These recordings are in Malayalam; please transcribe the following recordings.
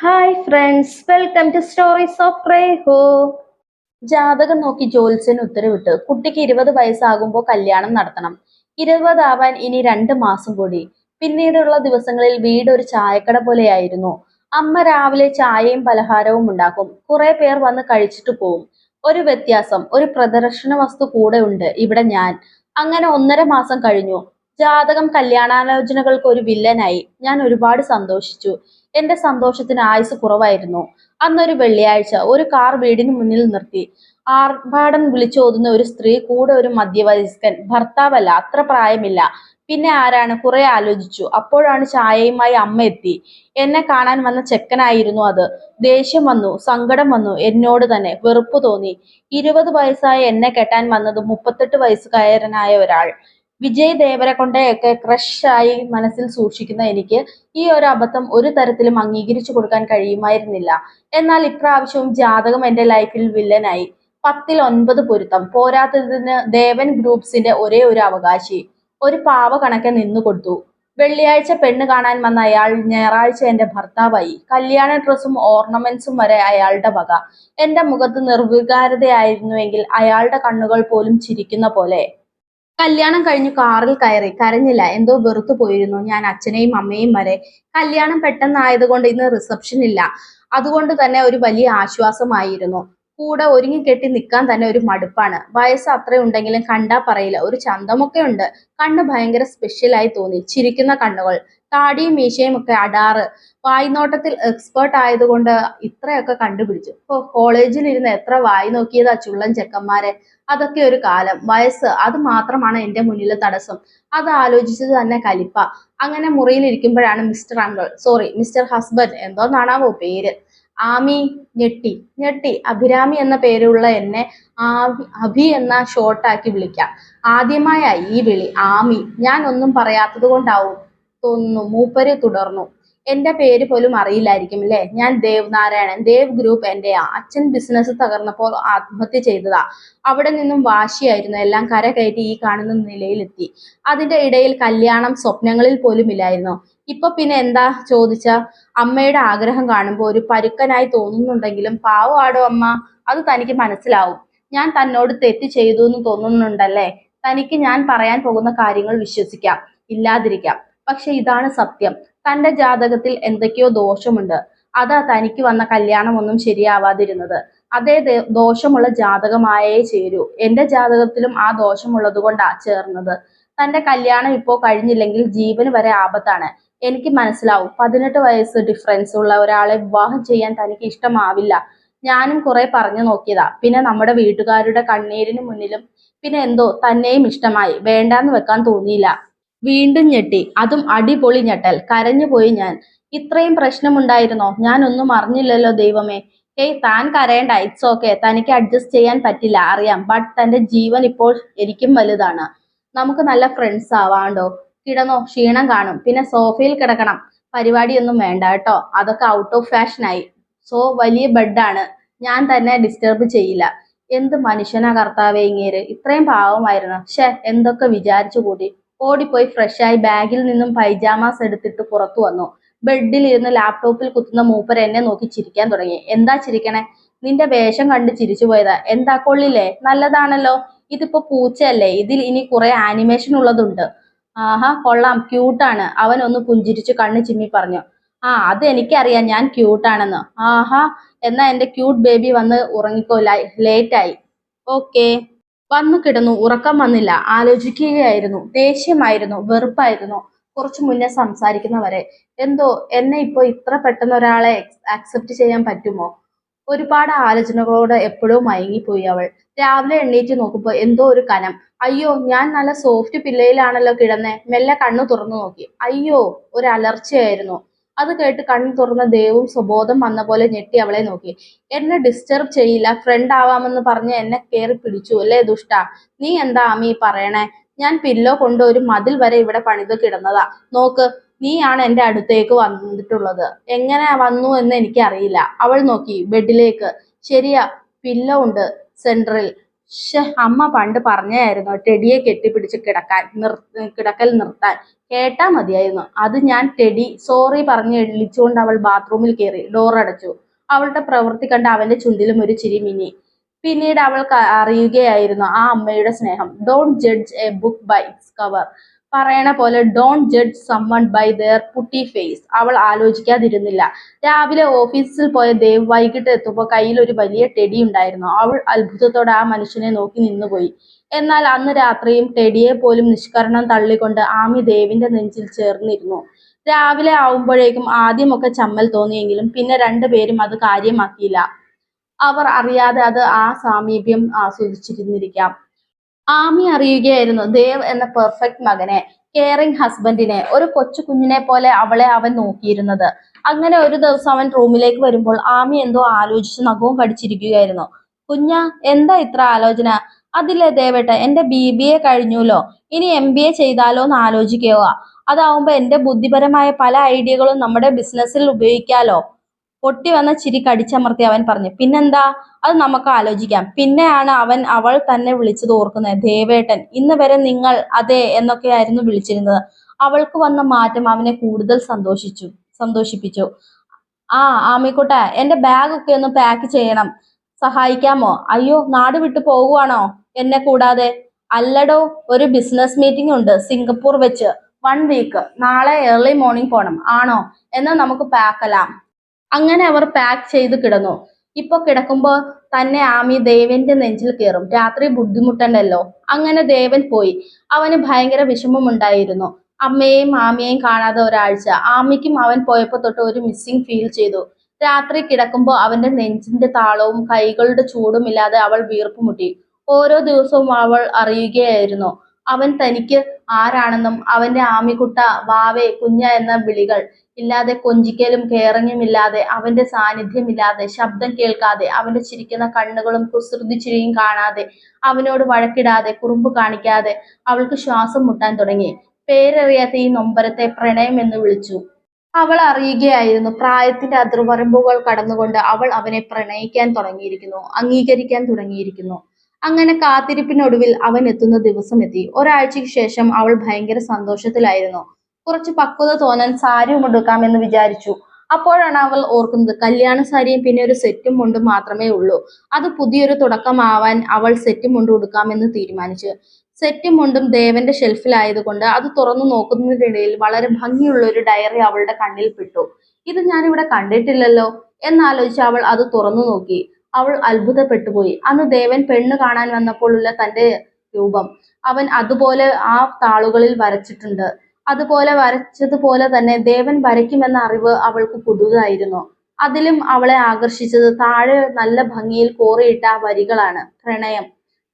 Hi friends, welcome to stories of റേഹോ. ജാതകം നോക്കി ജ്യോത്സ്യന് ഉത്തരവിട്ട് കുട്ടിക്ക് 20 വയസ്സാകുമ്പോൾ കല്യാണം നടത്തണം. 20 ആവാൻ ഇനി 2 മാസം കൂടി. പിന്നീടുള്ള ദിവസങ്ങളിൽ വീട് ഒരു ചായക്കട പോലെയായിരുന്നു. അമ്മ രാവിലെ ചായയും പലഹാരവും ഉണ്ടാക്കും. കുറെ പേർ വന്ന് കഴിച്ചിട്ട് പോവും. ഒരു വ്യത്യാസം, ഒരു പ്രദർശന വസ്തു കൂടെ ഉണ്ട് ഇവിടെ ഞാൻ. അങ്ങനെ 1.5 മാസം കഴിഞ്ഞു. ജാതകം കല്യാണാലോചനകൾക്ക് ഒരു വില്ലനായി. ഞാൻ ഒരുപാട് സന്തോഷിച്ചു. എന്റെ സന്തോഷത്തിന് ആയുസ് കുറവായിരുന്നു. അന്നൊരു വെള്ളിയാഴ്ച ഒരു കാർ വീടിന് മുന്നിൽ നിർത്തി. ആർഭാടം വിളിച്ചോതുന്ന ഒരു സ്ത്രീ, കൂടെ ഒരു മധ്യവയസ്കൻ. ഭർത്താവല്ല, അത്ര പ്രായമില്ല. പിന്നെ ആരാണ്? കുറെ ആലോചിച്ചു. അപ്പോഴാണ് ചായയുമായി അമ്മ എത്തി. എന്നെ കാണാൻ വന്ന ചെക്കനായിരുന്നു അത്. ദേഷ്യം വന്നു, സങ്കടം വന്നു, എന്നോട് തന്നെ വെറുപ്പ് തോന്നി. 20 വയസ്സായ എന്നെ കെട്ടാൻ വന്നത് 38 വയസ്സുകാരനായ ഒരാൾ. വിജയ് ദേവരകൊണ്ടയൊക്കെ ക്രഷ് ആയി മനസ്സിൽ സൂക്ഷിക്കുന്ന എനിക്ക് ഈ ഒരു അബദ്ധം ഒരു തരത്തിലും അംഗീകരിച്ചു കൊടുക്കാൻ കഴിയുമായിരുന്നില്ല. എന്നാൽ ഇപ്രാവശ്യവും ജാതകം എന്റെ ലൈഫിൽ വില്ലനായി. 10-9 പൊരുത്തം. പോരാത്തതിന് ദേവൻ ഗ്രൂപ്പ്സിന്റെ ഒരേ ഒരു അവകാശി. ഒരു പാവ കണക്കെ നിന്നു കൊടുത്തു. വെള്ളിയാഴ്ച പെണ്ണ് കാണാൻ വന്ന അയാൾ ഞായറാഴ്ച എന്റെ ഭർത്താവായി. കല്യാണ ഡ്രസ്സും ഓർണമെന്റ്സും വരെ അയാളുടെ വക. എന്റെ മുഖത്ത് നിർവികാരതയായിരുന്നുവെങ്കിൽ അയാളുടെ കണ്ണുകൾ പോലും ചിരിക്കുന്ന പോലെ. കല്യാണം കഴിഞ്ഞു കാറിൽ കയറി. കരഞ്ഞില്ല, എന്തോ വെറുത്തു പോയിരുന്നു ഞാൻ അച്ഛനെയും അമ്മയും വരെ. കല്യാണം പെട്ടെന്നായതുകൊണ്ട് ഇന്ന് റിസപ്ഷൻ ഇല്ല. അതുകൊണ്ട് തന്നെ ഒരു വലിയ ആശ്വാസമായിരുന്നു. കൂടെ ഒരുങ്ങിക്കെട്ടി നിൽക്കാൻ തന്നെ ഒരു മടുപ്പാണ്. വയസ്സ് അത്രയുണ്ടെങ്കിലും കണ്ടാ പറയില്ല, ഒരു ചന്തമൊക്കെ ഉണ്ട്. കണ്ണ് ഭയങ്കര സ്പെഷ്യലായി തോന്നി. ചിരിക്കുന്ന കണ്ണുകൾ, താടിയും മീശയും ഒക്കെ അടാറ്. വായ്നോട്ടത്തിൽ എക്സ്പേർട്ട് ആയതുകൊണ്ട് ഇത്രയൊക്കെ കണ്ടുപിടിച്ചു. കോളേജിൽ ഇരുന്ന് എത്ര വായി നോക്കിയതാ ചുള്ളൻ ചെക്കന്മാരെ. അതൊക്കെ ഒരു കാലം. വയസ്സ്, അത് മാത്രമാണ് എന്റെ മുന്നിലെ തടസ്സം. അത് ആലോചിച്ചത് തന്നെ കലിപ്പ. അങ്ങനെ മുറിയിൽ ഇരിക്കുമ്പോഴാണ് mister uncle, sorry mister husband, എന്തോന്നാണാവോ പേര്. ആമി. ഞെട്ടി ഞെട്ടി. അഭിരാമി എന്ന പേരുള്ള എന്നെ അഭി എന്ന ഷോർട്ടാക്കി വിളിക്കാം. ആദ്യമായ ഈ വിളി. ആമി. ഞാൻ ഒന്നും പറയാത്തത് കൊണ്ടാവും തോന്നുന്നു മൂപ്പര് തുടർന്നു. എന്റെ പേര് പോലും അറിയില്ലായിരിക്കും അല്ലേ? ഞാൻ ദേവ് നാരായണൻ. ദേവ് ഗ്രൂപ്പ് എന്റെയാ. അച്ഛൻ ബിസിനസ് തകർന്നപ്പോൾ ആത്മഹത്യ ചെയ്തതാ. അവിടെ നിന്നും വാശിയായിരുന്നു എല്ലാം കരകയറ്റി ഈ കാണുന്ന നിലയിലെത്തി. അതിന്റെ ഇടയിൽ കല്യാണം സ്വപ്നങ്ങളിൽ പോലും ഇല്ലായിരുന്നു. ഇപ്പൊ പിന്നെ എന്താ ചോദിച്ച, അമ്മയുടെ ആഗ്രഹം കാണുമ്പോൾ ഒരു പരുക്കനായി തോന്നുന്നുണ്ടെങ്കിലും പാവമാടോ അമ്മ. അത് തനിക്ക് മനസ്സിലാവും. ഞാൻ തന്നോട് തെറ്റ് ചെയ്തു എന്ന് തോന്നുന്നുണ്ടല്ലേ? തനിക്ക് ഞാൻ പറയാൻ പോകുന്ന കാര്യങ്ങൾ വിശ്വസിക്കാം, ഇല്ലാതിരിക്കാം. പക്ഷെ ഇതാണ് സത്യം. തന്റെ ജാതകത്തിൽ എന്തൊക്കെയോ ദോഷമുണ്ട്. അതാ തനിക്ക് വന്ന കല്യാണം ഒന്നും ശരിയാവാതിരുന്നത്. അതേ ദോഷമുള്ള ജാതകമായേ ചേരൂ. എന്റെ ജാതകത്തിലും ആ ദോഷമുള്ളത് കൊണ്ടാ ചേർന്നത്. തന്റെ കല്യാണം ഇപ്പോ കഴിഞ്ഞില്ലെങ്കിൽ ജീവന് വരെ ആപത്താണ്. എനിക്ക് മനസ്സിലാവും. 18 വയസ്സ് ഡിഫറൻസ് ഉള്ള ഒരാളെ വിവാഹം ചെയ്യാൻ തനിക്ക് ഇഷ്ടമാവില്ല. ഞാനും കുറെ പറഞ്ഞു നോക്കിയതാ. പിന്നെ നമ്മുടെ വീട്ടുകാരുടെ കണ്ണീരിന് മുന്നിലും പിന്നെ എന്തോ തന്നെയും ഇഷ്ടമായി. വേണ്ടാന്ന് വെക്കാൻ തോന്നിയില്ല. വീണ്ടും ഞെട്ടി. അതും അടിപൊളി ഞെട്ടൽ. കരഞ്ഞുപോയി ഞാൻ. ഇത്രയും പ്രശ്നമുണ്ടായിരുന്നോ? ഞാൻ ഒന്നും അറിഞ്ഞില്ലല്ലോ ദൈവമേ. ഹേയ്, താൻ കരയണ്ട. It's okay. തനിക്ക് അഡ്ജസ്റ്റ് ചെയ്യാൻ പറ്റില്ല, അറിയാം. ബട്ട് തന്റെ ജീവൻ ഇപ്പോൾ എനിക്കും വലുതാണ്. നമുക്ക് നല്ല ഫ്രണ്ട്സ് ആവാണ്ടോ? കിടന്നോ, ക്ഷീണം കാണും. പിന്നെ സോഫയിൽ കിടക്കണം. പരിപാടിയൊന്നും വേണ്ട കേട്ടോ, അതൊക്കെ ഔട്ട് ഓഫ് ഫാഷനായി. സോ വലിയ ബെഡാണ്. ഞാൻ തന്നെ ഡിസ്റ്റർബ് ചെയ്യില്ല. എന്ത് മനുഷ്യനാ കർത്താവേ ഇങ്ങേര്. ഇത്രയും പാവമായിരുന്നു. ഷെ, എന്തൊക്കെ വിചാരിച്ചു കൂട്ടി. ഓടിപ്പോയി ഫ്രഷായി ബാഗിൽ നിന്നും പൈജാമാസ് എടുത്തിട്ട് പുറത്തു വന്നു. ബെഡിൽ ഇരുന്ന് ലാപ്ടോപ്പിൽ കുത്തുന്ന മൂപ്പര് എന്നെ നോക്കി ചിരിക്കാൻ തുടങ്ങി. എന്താ ചിരിക്കണേ? നിന്റെ വേഷം കണ്ട് ചിരിച്ചു പോയതാ. എന്താ, കൊള്ളില്ലേ? നല്ലതാണല്ലോ. ഇതിപ്പോ പൂച്ചയല്ലേ, ഇതിൽ ഇനി കുറെ ആനിമേഷൻ ഉള്ളതുണ്ട്. ആഹാ, കൊള്ളാം, ക്യൂട്ടാണ്. അവൻ ഒന്ന് പുഞ്ചിരിച്ചു കണ്ണ് ചിമ്മി പറഞ്ഞു. ആ, അത് എനിക്കറിയാം ഞാൻ ക്യൂട്ടാണെന്ന്. ആഹാ, എന്നാ എന്റെ ക്യൂട്ട് ബേബി വന്ന് ഉറങ്ങിക്കോ, ലേറ്റായി. ഓക്കേ. വന്നു കിടന്നു. ഉറക്കം വന്നില്ല. ആലോചിക്കുകയായിരുന്നു. ദേഷ്യമായിരുന്നു, വെറുപ്പായിരുന്നു. കുറച്ചു മുന്നേ സംസാരിക്കുന്നവരെ. എന്തോ എന്നെ ഇപ്പോ ഇത്ര പെട്ടെന്ന് ഒരാളെ ആക്സെപ്റ്റ് ചെയ്യാൻ പറ്റുമോ? ഒരുപാട് ആലോചനകളോട് എപ്പോഴോ മയങ്ങിപ്പോയി അവൾ. രാവിലെ എണ്ണീറ്റ് നോക്കുമ്പോ എന്തോ ഒരു കനം. അയ്യോ, ഞാൻ നല്ല സോഫ്റ്റ് പില്ലയിലാണല്ലോ കിടന്നേ. മെല്ലെ കണ്ണു തുറന്നു നോക്കി. അയ്യോ, ഒരു അലർച്ചയായിരുന്നു. അത് കേട്ട് കണ്ണു തുറന്ന ദേവും സ്വബോധം വന്ന പോലെ ഞെട്ടി അവളെ നോക്കി. എന്നെ ഡിസ്റ്റർബ് ചെയ്യില്ല, ഫ്രണ്ട് ആവാമെന്ന് പറഞ്ഞ് എന്നെ കേറി പിടിച്ചു അല്ലേ ദുഷ്ട. നീ എന്താ അമ്മീ പറയണേ? ഞാൻ പില്ലോ കൊണ്ട് ഒരു മതിൽ വരെ ഇവിടെ പണിത് കിടന്നതാ. നോക്ക്, നീയാണ് എന്റെ അടുത്തേക്ക് വന്നിട്ടുള്ളത്. എങ്ങനെ വന്നു എന്ന് എനിക്ക് അറിയില്ല. അവൾ നോക്കി ബെഡിലേക്ക്. ശരിയാ, പില്ലോ ഉണ്ട് സെന്ററിൽ. അമ്മ പണ്ട് പറഞ്ഞായിരുന്നു ടെഡിയെ കെട്ടിപ്പിടിച്ച് കിടക്കൽ നിർത്താൻ. കേട്ടാ മതിയായിരുന്നു. അത് ഞാൻ ടെഡി സോറി പറഞ്ഞ് എള്ളിച്ചുകൊണ്ട് അവൾ ബാത്റൂമിൽ കയറി ഡോർ അടച്ചു. അവളുടെ പ്രവൃത്തി കണ്ട് അവന്റെ ചുണ്ടിലും ഒരു ചിരി മിന്നി. പിന്നീട് അവൾ അറിയുകയായിരുന്നു ആ അമ്മയുടെ സ്നേഹം. Don't judge a book by its cover. പറയണ പോലെ don't judge someone by their pretty face. അവൾ ആലോചിക്കാതിരുന്നില്ല. രാവിലെ ഓഫീസിൽ പോയ ദേവ് വൈകിട്ട് എത്തുമ്പോൾ കയ്യിൽ ഒരു വലിയ ടെഡി ഉണ്ടായിരുന്നു. അവൾ അത്ഭുതത്തോടെ ആ മനുഷ്യനെ നോക്കി നിന്നുപോയി. എന്നാൽ അന്ന് രാത്രിയും ടെഡിയെ പോലും നിഷ്കരണം തള്ളിക്കൊണ്ട് ആമി ദേവിന്റെ നെഞ്ചിൽ ചേർന്നിരുന്നു. രാവിലെ ആവുമ്പോഴേക്കും ആദ്യമൊക്കെ ചമ്മൽ തോന്നിയെങ്കിലും പിന്നെ രണ്ടുപേരും അത് കാര്യമാക്കിയില്ല. അവർ അറിയാതെ അത് ആ സാമീപ്യം ആസ്വദിച്ചിരുന്നിരിക്കാം. ആമി അറിയുകയായിരുന്നു ദേവ് എന്ന പെർഫെക്റ്റ് മകനെ, കെയറിംഗ് ഹസ്ബൻഡിനെ, ഒരു കൊച്ചു കുഞ്ഞിനെ പോലെ അവളെ അവൻ നോക്കിയിരുന്നത്. അങ്ങനെ ഒരു ദിവസം അവൻ റൂമിലേക്ക് വരുമ്പോൾ ആമി എന്തോ ആലോചിച്ച് നഖവും കടിച്ചിരിക്കുകയായിരുന്നു. കുഞ്ഞാ, എന്താ ഇത്ര ആലോചന? അതില്ലേ ദേവേട്ട, എന്റെ BBA കഴിഞ്ഞുല്ലോ, ഇനി MBA ചെയ്താലോന്ന് ആലോചിക്കുക. അതാവുമ്പോ എന്റെ ബുദ്ധിപരമായ പല ഐഡിയകളും നമ്മുടെ ബിസിനസ്സിൽ ഉപയോഗിക്കാലോ. പൊട്ടി വന്ന ചിരി കടിച്ചമർത്തി അവൻ പറഞ്ഞു. പിന്നെന്താ, അത് നമുക്ക് ആലോചിക്കാം. പിന്നെയാണ് അവൾ തന്നെ വിളിച്ചത് ഓർക്കുന്നത്. ദേവേട്ടൻ, ഇന്ന് വരെ നിങ്ങൾ അതെ എന്നൊക്കെയായിരുന്നു വിളിച്ചിരുന്നത്. അവൾക്ക് വന്ന മാറ്റം അവനെ കൂടുതൽ സന്തോഷിപ്പിച്ചു. ആ ആമിക്കുട്ട, എന്റെ ബാഗ് ഒക്കെ ഒന്ന് പാക്ക് ചെയ്യണം, സഹായിക്കാമോ? അയ്യോ, നാട് വിട്ടു പോകുവാണോ എന്നെ കൂടാതെ? അല്ലടോ, ഒരു ബിസിനസ് മീറ്റിംഗ് ഉണ്ട് സിംഗപ്പൂർ വെച്ച്, 1 വീക്ക്. നാളെ ഏർലി മോർണിംഗ് പോണം. ആണോ? എന്നാൽ നമുക്ക് പാക്കലാം. അങ്ങനെ അവർ പാക്ക് ചെയ്ത് കിടന്നു. ഇപ്പൊ കിടക്കുമ്പോ തന്നെ ആമി ദേവന്റെ നെഞ്ചിൽ കയറും. രാത്രി ബുദ്ധിമുട്ടണ്ടല്ലോ. അങ്ങനെ ദേവൻ പോയി. അവന് ഭയങ്കര വിഷമമുണ്ടായിരുന്നു. അമ്മയെയും മാമിയെയും കാണാതെ ഒരാഴ്ച. ആമിക്കും അവൻ പോയപ്പോ തൊട്ട് ഒരു മിസ്സിംഗ് ഫീൽ ചെയ്തു. രാത്രി കിടക്കുമ്പോ അവന്റെ നെഞ്ചിന്റെ താളവും കൈകളുടെ ചൂടും ഇല്ലാതെ അവൾ വീർപ്പുമുട്ടി. ഓരോ ദിവസവും അവൾ അറിയുകയായിരുന്നു അവൻ തനിക്ക് ആരാണെന്നും. അവന്റെ ആമിക്കുട്ട, വാവേ, കുഞ്ഞ എന്ന വിളികൾ ഇല്ലാതെ, കൊഞ്ചിക്കലും കെയറിങ്ങും ഇല്ലാതെ, അവന്റെ സാന്നിധ്യമില്ലാതെ, ശബ്ദം കേൾക്കാതെ, അവന്റെ ചിരിക്കുന്ന കണ്ണുകളും കുസൃതി ചിരിയും കാണാതെ, അവനോട് വഴക്കിടാതെ, കുറുമ്പ് കാണിക്കാതെ അവൾക്ക് ശ്വാസം മുട്ടാൻ തുടങ്ങി. പേരറിയാത്ത ഈ നൊമ്പരത്തെ പ്രണയം എന്ന് വിളിച്ചു. അവൾ അറിയുകയായിരുന്നു പ്രായത്തിന്റെ അതിർവരമ്പുകൾ കടന്നുകൊണ്ട് അവൾ അവനെ പ്രണയിക്കാൻ തുടങ്ങിയിരിക്കുന്നു, അംഗീകരിക്കാൻ തുടങ്ങിയിരിക്കുന്നു. അങ്ങനെ കാത്തിരിപ്പിനൊടുവിൽ അവൻ എത്തുന്ന ദിവസം എത്തി. ഒരാഴ്ചയ്ക്ക് ശേഷം അവൾ ഭയങ്കര സന്തോഷത്തിലായിരുന്നു. കുറച്ച് പക്വത തോന്നാൻ സാരി ഉടുക്കാമെന്ന് വിചാരിച്ചു. അപ്പോഴാണ് അവൾ ഓർക്കുന്നത് കല്യാണ സാരിയും പിന്നെ ഒരു സെറ്റും മുണ്ടും മാത്രമേ ഉള്ളൂ. അത് പുതിയൊരു തുടക്കമാവാൻ അവൾ സെറ്റും മുണ്ടും ഉടുക്കാമെന്ന് തീരുമാനിച്ചു. സെറ്റും മുണ്ടും ദേവന്റെ ഷെൽഫിലായതുകൊണ്ട് അത് തുറന്നു നോക്കുന്നതിനിടയിൽ വളരെ ഭംഗിയുള്ള ഒരു ഡയറി അവളുടെ കണ്ണിൽ പെട്ടു. ഇത് ഞാനിവിടെ കണ്ടിട്ടില്ലല്ലോ എന്നാലോചിച്ച് അവൾ അത് തുറന്നു നോക്കി. അവൾ അത്ഭുതപ്പെട്ടുപോയി. അന്ന് ദേവൻ പെണ്ണ് കാണാൻ വന്നപ്പോഴുള്ള തന്റെ രൂപം അവൻ അതുപോലെ ആ താളുകളിൽ വരച്ചിട്ടുണ്ട്. അതുപോലെ വരച്ചതുപോലെ തന്നെ ദേവൻ വരയ്ക്കുമെന്ന അറിവ് അവൾക്ക് പുതുതായിരുന്നു. അതിലും അവളെ ആകർഷിച്ചത് താഴെ നല്ല ഭംഗിയിൽ കോറിയിട്ട ആ വരികളാണ്. പ്രണയം,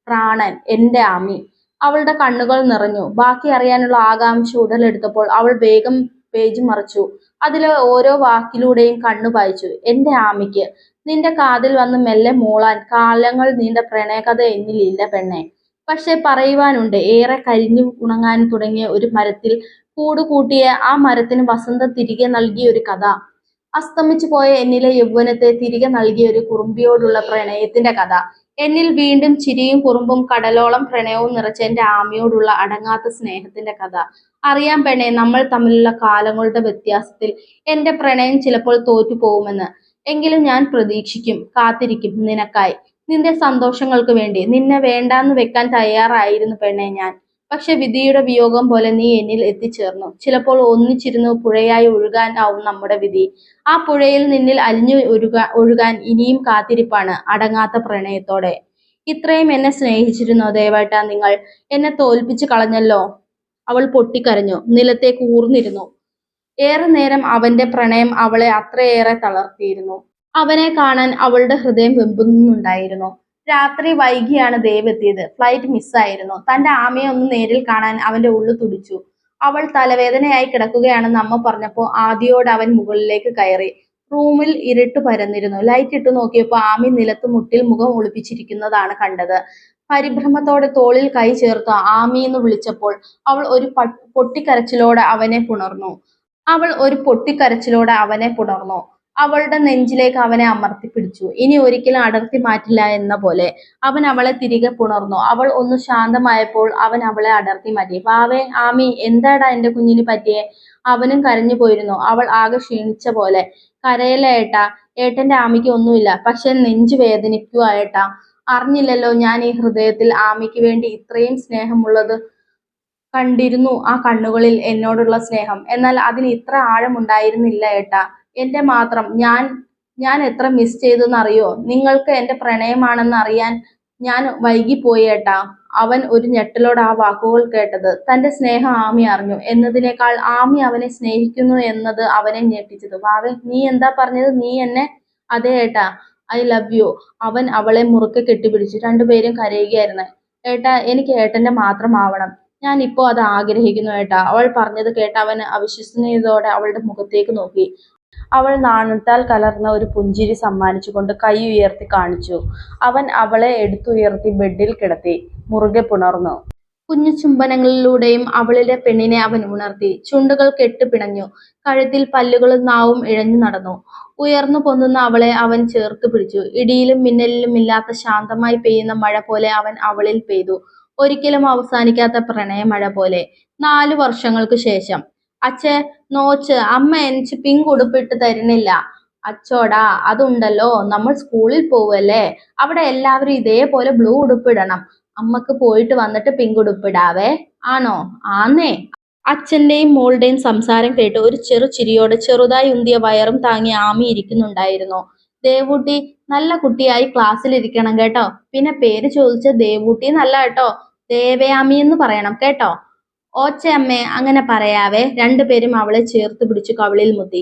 പ്രാണൻ, എന്റെ ആമി. അവളുടെ കണ്ണുകൾ നിറഞ്ഞു. ബാക്കി അറിയാനുള്ള ആകാംക്ഷ ഉടലെടുത്തപ്പോൾ അവൾ വേഗം പേജ് മറിച്ചു. അതിലെ ഓരോ വാക്കിലൂടെയും കണ്ണു പായിച്ചു. എന്റെ ആമിക്ക് നിന്റെ കാതിൽ വന്ന് മെല്ലെ മൂളാൻ കാലങ്ങൾ നീണ്ട പ്രണയകഥ എന്നിലില്ല പെണ്ണെ. പക്ഷെ പറയുവാനുണ്ട്. ഏറെ കരിഞ്ഞു ഉണങ്ങാൻ തുടങ്ങിയ ഒരു മരത്തിൽ കൂടുകൂട്ടിയ ആ മരത്തിന് വസന്തം തിരികെ നൽകിയ ഒരു കഥ. അസ്തമിച്ചു പോയ എന്നിലെ യൗവനത്തെ തിരികെ നൽകിയ ഒരു കുറുമ്പിയോടുള്ള പ്രണയത്തിന്റെ കഥ. എന്നിൽ വീണ്ടും ചിരിയും കുറുമ്പും കടലോളം പ്രണയവും നിറച്ച എന്റെ ആമയോടുള്ള അടങ്ങാത്ത സ്നേഹത്തിന്റെ കഥ. അറിയാം പെണ്ണെ, നമ്മൾ തമ്മിലുള്ള കാലങ്ങളുടെ വ്യത്യാസത്തിൽ എന്റെ പ്രണയം ചിലപ്പോൾ തോറ്റുപോകുമെന്ന്. എങ്കിലും ഞാൻ പ്രതീക്ഷിക്കും, കാത്തിരിക്കും നിനക്കായി, നിന്റെ സന്തോഷങ്ങൾക്ക് വേണ്ടി. നിന്നെ വേണ്ടാന്ന് വെക്കാൻ തയ്യാറായിരുന്നു പെണ്ണെ ഞാൻ. പക്ഷെ വിധിയുടെ വിയോഗം പോലെ നീ എന്നിൽ എത്തിച്ചേർന്നു. ചിലപ്പോൾ ഒന്നിച്ചിരുന്ന് പുഴയായി ഒഴുകാൻ ആവും നമ്മുടെ വിധി. ആ പുഴയിൽ നിന്നിൽ അലിഞ്ഞു ഒഴുകാൻ ഇനിയും കാത്തിരിപ്പാണ് അടങ്ങാത്ത പ്രണയത്തോടെ. ഇത്രയും എന്നെ സ്നേഹിച്ചിരുന്നോ ദേവേട്ട നിങ്ങൾ? എന്നെ തോൽപ്പിച്ചു കളഞ്ഞല്ലോ. അവൾ പൊട്ടിക്കരഞ്ഞു. നിലത്തേക്ക് ഊർന്നിരുന്നു. ഏറെ നേരം അവന്റെ പ്രണയം അവളെ അത്രയേറെ തളർത്തിയിരുന്നു. അവനെ കാണാൻ അവളുടെ ഹൃദയം വെമ്പുന്നുണ്ടായിരുന്നു. രാത്രി വൈകിയാണ് ദേവ് എത്തിയത്. ഫ്ലൈറ്റ് മിസ്സായിരുന്നു. തന്റെ ആമയെ ഒന്ന് നേരിൽ കാണാൻ അവന്റെ ഉള്ളു തുടിച്ചു. അവൾ തലവേദനയായി കിടക്കുകയാണെന്ന് അമ്മ പറഞ്ഞപ്പോ ആദിയോട് അവൻ മുകളിലേക്ക് കയറി. റൂമിൽ ഇരുട്ട് പരന്നിരുന്നു. ലൈറ്റ് ഇട്ടു നോക്കിയപ്പോൾ ആമി നിലത്ത് മുട്ടിൽ മുഖം ഒളിപ്പിച്ചിരിക്കുന്നതാണ് കണ്ടത്. പരിഭ്രമത്തോടെ തോളിൽ കൈ ചേർത്ത് ആമി എന്ന് വിളിച്ചപ്പോൾ അവൾ ഒരു പൊട്ടിക്കരച്ചിലോടെ അവനെ പുണർന്നു. അവളുടെ നെഞ്ചിലേക്ക് അവനെ അമർത്തിപ്പിടിച്ചു. ഇനി ഒരിക്കലും അടർത്തി മാറ്റില്ല എന്ന പോലെ അവൻ അവളെ തിരികെ പുണർന്നു. അവൾ ഒന്ന് ശാന്തമായപ്പോൾ അവൻ അവളെ അടർത്തി മാറ്റി. വാവേ, ആമി, എന്താടാ എന്റെ കുഞ്ഞിന് പറ്റിയേ? അവനും കരഞ്ഞു പോയിരുന്നു. അവൾ ആകെ ക്ഷീണിച്ച പോലെ. കരയല്ലേ ഏട്ടാ, ഏട്ടന്റെ ആമിക്ക് ഒന്നുമില്ല, പക്ഷെ നെഞ്ചു വേദനിക്കുവാ ഏട്ടാ. അറിഞ്ഞില്ലല്ലോ ഞാൻ ഈ ഹൃദയത്തിൽ ആമിക്ക് വേണ്ടി ഇത്രയും സ്നേഹമുള്ളത്. കണ്ടിരുന്നു ആ കണ്ണുകളിൽ എന്നോടുള്ള സ്നേഹം. എന്നാൽ അതിന് ഇത്ര ആഴമുണ്ടായിരുന്നില്ല ഏട്ടാ. എന്റെ മാത്രം ഞാൻ എത്ര മിസ് ചെയ്തെന്നറിയോ? നിങ്ങൾക്ക് എന്റെ പ്രണയമാണെന്ന് അറിയാൻ ഞാൻ വൈകിപ്പോയി ഏട്ടാ. അവൻ ഒരു ഞെട്ടലോടെ ആ വാക്കുകൾ കേട്ടത്. തന്റെ സ്നേഹം ആമി അറിഞ്ഞു എന്നതിനേക്കാൾ ആമി അവനെ സ്നേഹിക്കുന്നു എന്നത് അവനെ ഞെട്ടിച്ചത്. വാവേ, നീ എന്താ പറഞ്ഞത്? നീ എന്നെ? അതെ ഏട്ടാ, ഐ ലവ് യു. അവൻ അവളെ മുറുക്കെ കെട്ടിപ്പിടിച്ചു. രണ്ടുപേരും കരയുകയായിരുന്നു. ഏട്ടാ, എനിക്ക് ഏട്ടന്റെ മാത്രം ആവണം. ഞാൻ ഇപ്പോ അത് ആഗ്രഹിക്കുന്നു ഏട്ടാ. അവൾ പറഞ്ഞത് കേട്ട് അവൻ അവിശ്വസനീയതയോടെ അവളുടെ മുഖത്തേക്ക് നോക്കി. അവൾ നാണത്താൽ കലർന്ന ഒരു പുഞ്ചിരി സമ്മാനിച്ചുകൊണ്ട് കൈ ഉയർത്തി കാണിച്ചു. അവൻ അവളെ എടുത്തുയർത്തി ബെഡിൽ കിടത്തി മുറുകെ പുണർന്നു. കുഞ്ഞു ചുംബനങ്ങളിലൂടെയും അവളിലെ പെണ്ണിനെ അവൻ ഉണർത്തി. ചുണ്ടുകൾ കെട്ടുപിണഞ്ഞു. കഴുത്തിൽ പല്ലുകളും നാവും ഇഴഞ്ഞു നടന്നു. ഉയർന്നു പൊന്തുന്ന അവളെ അവൻ ചേർത്ത് പിടിച്ചു. ഇടിയിലും മിന്നലിലും ഇല്ലാത്ത ശാന്തമായി പെയ്യുന്ന മഴ പോലെ അവൻ അവളിൽ പെയ്തു. ഒരിക്കലും അവസാനിക്കാത്ത പ്രണയമഴ പോലെ. 4 വർഷങ്ങൾക്ക് ശേഷം. അച്ഛേ, നോച്ച്, അമ്മ എനിക്ക് പിങ്ക് ഉടുപ്പിട്ട് തരുന്നില്ല. അച്ചോടാ, അതുണ്ടല്ലോ, നമ്മൾ സ്കൂളിൽ പോവല്ലേ, അവിടെ എല്ലാവരും ഇതേപോലെ ബ്ലൂ ഉടുപ്പിടണം. അമ്മക്ക് പോയിട്ട് വന്നിട്ട് പിങ്ക് ഉടുപ്പിടാവേ. ആണോ? ആന്നേ. അച്ഛന്റെയും മോളുടെയും സംസാരം കേട്ട് ഒരു ചെറു ചിരിയോടെ ചെറുതായി ഉന്തിയ വയറും താങ്ങി ആമി ഇരിക്കുന്നുണ്ടായിരുന്നു. ദേവൂട്ടി, നല്ല കുട്ടിയായി ക്ലാസ്സിലിരിക്കണം കേട്ടോ. പിന്നെ പേര് ചോദിച്ച ദേവൂട്ടി എന്നല്ല കേട്ടോ, ദേവയാമി എന്ന് പറയണം കേട്ടോ. ഓച്ചെ അമ്മേ, അങ്ങനെ പറയാവേ. രണ്ടുപേരും അവളെ ചേർത്ത് പിടിച്ചു കവിളിൽ മുത്തി.